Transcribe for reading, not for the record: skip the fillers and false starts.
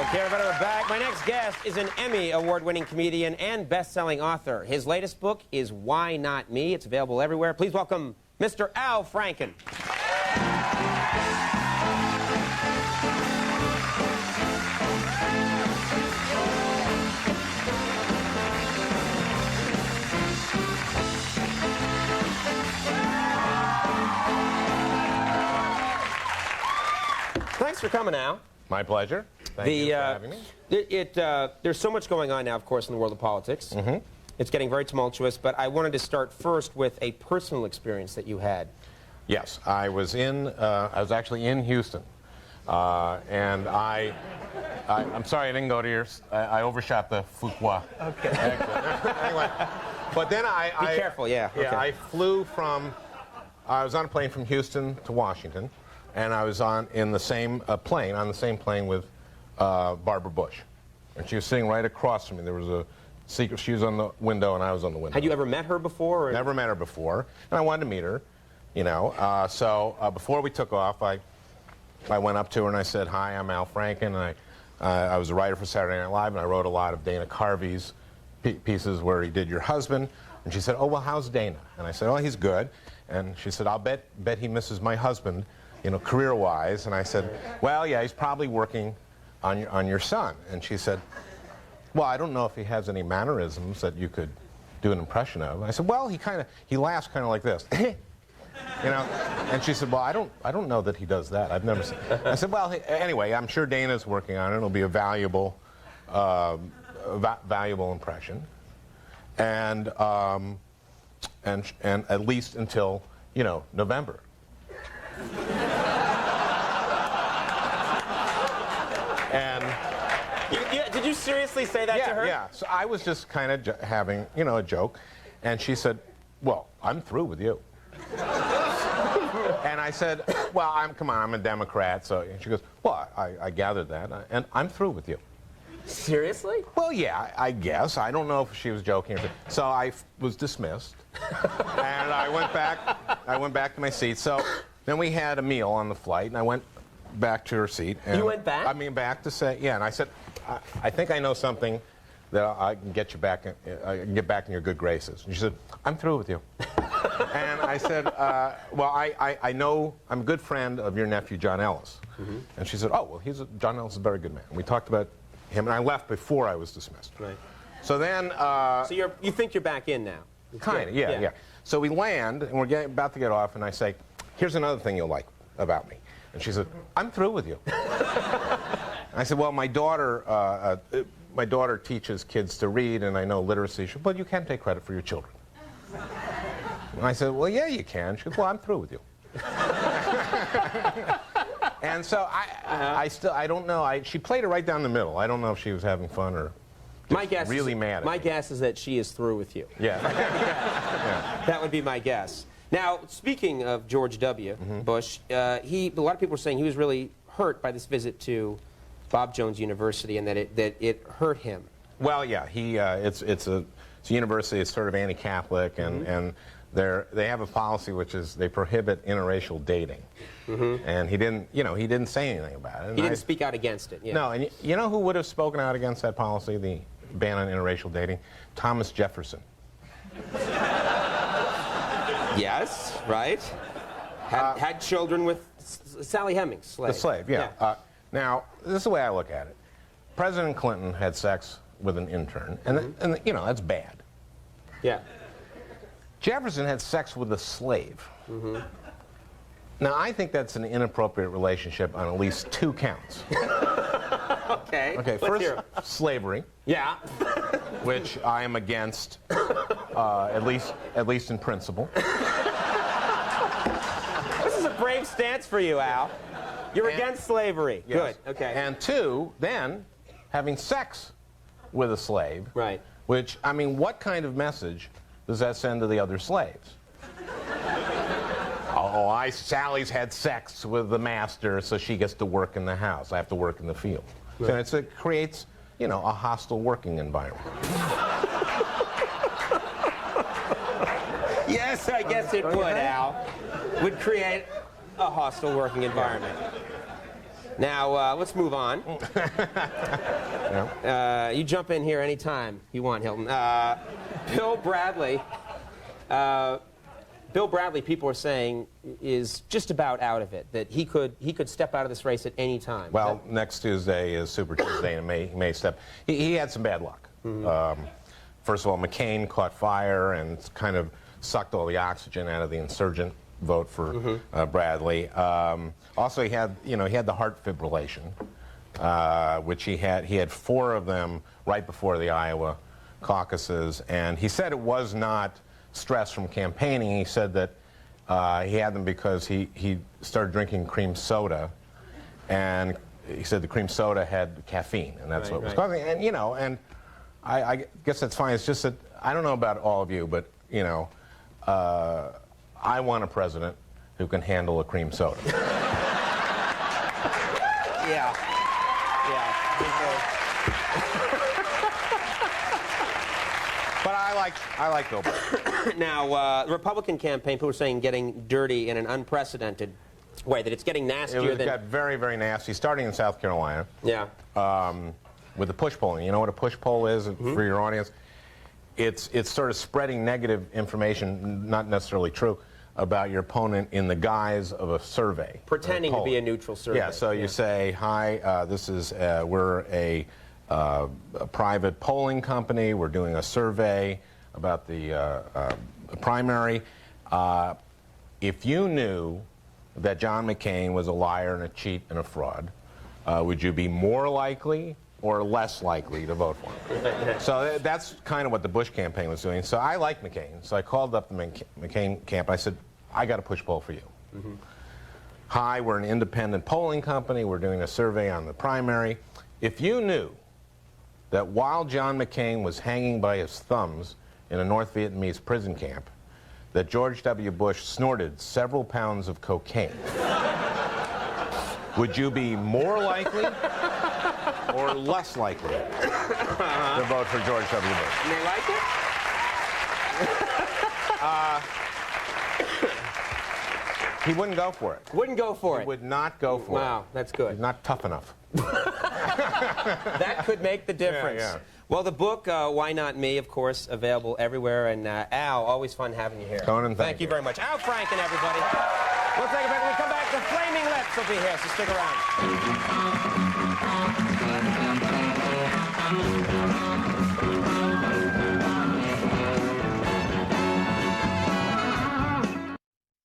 Okay, everybody, we're back. My next guest is an Emmy award-winning comedian and best-selling author. His latest book is Why Not Me? It's available everywhere. Please welcome Mr. Al Franken. Thanks for coming, Al. My pleasure. Thank you for having me. There's so much going on now, of course, in the world of politics. Mm-hmm. It's getting very tumultuous, but I wanted to start first with a personal experience that you had. Yes, I was actually in Houston, and I'm sorry I didn't go to yours. I overshot the Fuqua. Okay. Anyway, but then Be careful, yeah. Yeah, okay. I was on a plane from Houston to Washington, and I was on the same plane with Barbara Bush, and she was sitting right across from me. There was a secret. She was on the window, and I was on the window. Had you ever met her before? Or? Never met her before, and I wanted to meet her, you know. So before we took off, I went up to her and I said, "Hi, I'm Al Franken. And I was a writer for Saturday Night Live, and I wrote a lot of Dana Carvey's pieces where he did Your Husband." And she said, "Oh, well, how's Dana?" And I said, "Oh, he's good." And she said, "I'll bet he misses my husband, you know, career-wise." And I said, "Well, yeah, he's probably working on your son." And she said, "Well, I don't know if he has any mannerisms that you could do an impression of." And I said, "Well, he laughs kind of like this." You know, and she said, "Well, I don't know that he does that. I've never seen." I said, "Well, anyway, I'm sure Dana's working on it. It'll be a valuable impression, and at least until, you know, November." And Did you seriously say that to her? Yeah. So I was just kind of having, you know, a joke, and she said, "Well, I'm through with you." And I said, "Well, come on, I'm a Democrat." So and she goes, "Well, I gathered that, and I'm through with you." Seriously? Well, yeah, I guess. I don't know if she was joking. So I was dismissed, and I went back to my seat. So then we had a meal on the flight, and I went back to her seat. And you went back? I mean, back to say, yeah. And I said, I think I know something that I can get you back. I can get back in your good graces. And she said, "I'm through with you." And I said, "Well, I know I'm a good friend of your nephew John Ellis." Mm-hmm. And she said, "Oh, well, John Ellis is a very good man." And we talked about him, and I left before I was dismissed. Right. So then. So you think you're back in now? Kind of, yeah. So we land, and we're about to get off, and I say, "Here's another thing you'll like about me." And she said, "I'm through with you." I said, "Well, my daughter teaches kids to read, and I know literacy. She said, "But you can take credit for your children." And I said, "Well, yeah, you can." She said, "Well, I'm through with you." And so I don't know. She played it right down the middle. I don't know if she was having fun or really mad at me. My guess is that she is through with you. Yeah. Yeah. That would be my guess. Now, speaking of George W. Mm-hmm. Bush, a lot of people are saying he was really hurt by this visit to Bob Jones University and that it hurt him. Well, yeah, it's a university. It's sort of anti-Catholic, and they have a policy which is they prohibit interracial dating. Mm-hmm. And he didn't say anything about it. And he didn't speak out against it. Yeah. No, and you know who would have spoken out against that policy, the ban on interracial dating? Thomas Jefferson. Yes, right. Had children with Sally Hemings, slave. The slave, yeah. Now, this is the way I look at it. President Clinton had sex with an intern, and you know, that's bad. Yeah. Jefferson had sex with a slave. Mm-hmm. Now, I think that's an inappropriate relationship on at least 2 counts. Okay. Okay, first, slavery. Yeah. Which I am against, at least in principle. This is a brave stance for you, Al. You're against slavery. Yes. Good. Okay. And 2, then having sex with a slave. Right. Which, I mean, what kind of message does that send to the other slaves? Oh, Sally's had sex with the master, so she gets to work in the house. I have to work in the field. Right. So it creates, you know, a hostile working environment. Yes, I guess it would, Al. Would create a hostile working environment. Now, let's move on. Yeah. You jump in here anytime you want, Hilton. Bill Bradley. Bill Bradley, people are saying, is just about out of it. That he could step out of this race at any time. Well, next Tuesday is Super Tuesday, and he may step. He had some bad luck. First of all, McCain caught fire and kind of sucked all the oxygen out of the insurgent vote for Bradley. Also, he had the heart fibrillation, which he had 4 of them right before the Iowa caucuses, and he said it was not stress from campaigning. He said that he had them because he started drinking cream soda, and he said the cream soda had caffeine, and that's what was causing it. And and I guess that's fine. It's just that I don't know about all of you, but I want a president who can handle a cream soda. Yeah. But I like Bill Bradley. Now, the Republican campaign, people are saying getting dirty in an unprecedented way, that it's getting nastier It got very, very nasty, starting in South Carolina. Yeah. With the push polling. You know what a push poll is for your audience? It's sort of spreading negative information, not necessarily true, about your opponent in the guise of a survey. Pretending to be a neutral survey. Yeah, so you say, hi, this is, we're a private polling company. We're doing a survey about the primary. If you knew that John McCain was a liar and a cheat and a fraud, would you be more likely or less likely to vote for him? So that's kind of what the Bush campaign was doing. So I like McCain. So I called up the McCain camp. I said, I got a push poll for you. Hi, we're an independent polling company. We're doing a survey on the primary. If you knew that while John McCain was hanging by his thumbs in a North Vietnamese prison camp, that George W. Bush snorted several pounds of cocaine, would you be more likely or less likely to vote for George W. Bush? And they like it? He wouldn't go for it. Wouldn't go for it. He would not go for it. Wow, that's good. He's not tough enough. That could make the difference. Yeah. Well, the book, Why Not Me, of course, available everywhere. And Al, always fun having you here. Conan, thank you very much. Al Franken, everybody. We'll take a break. When we come back, the Flaming Lips will be here, so stick around.